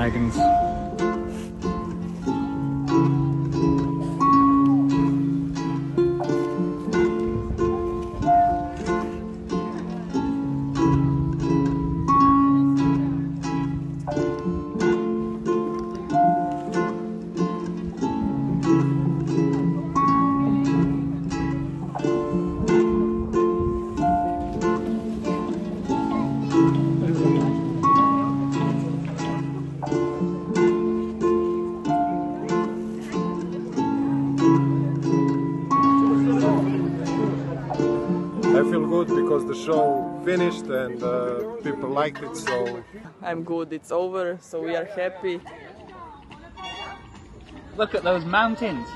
wagons. I feel good because the show finished and people liked it, so... I'm good, it's over, so we are happy. Look at those mountains.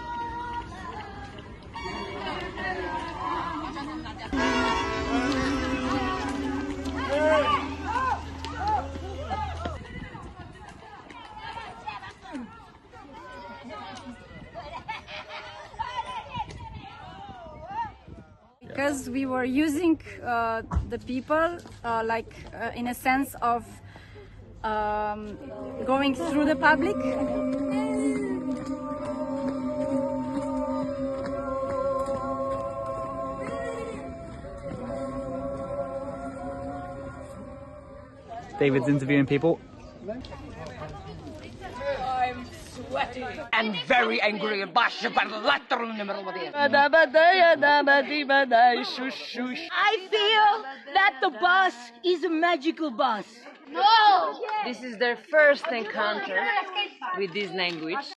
Because we were using the people in a sense of going through the public. David's interviewing people. I'm sweaty and very angry. I feel that the bus is a magical bus. This is their first encounter with this language.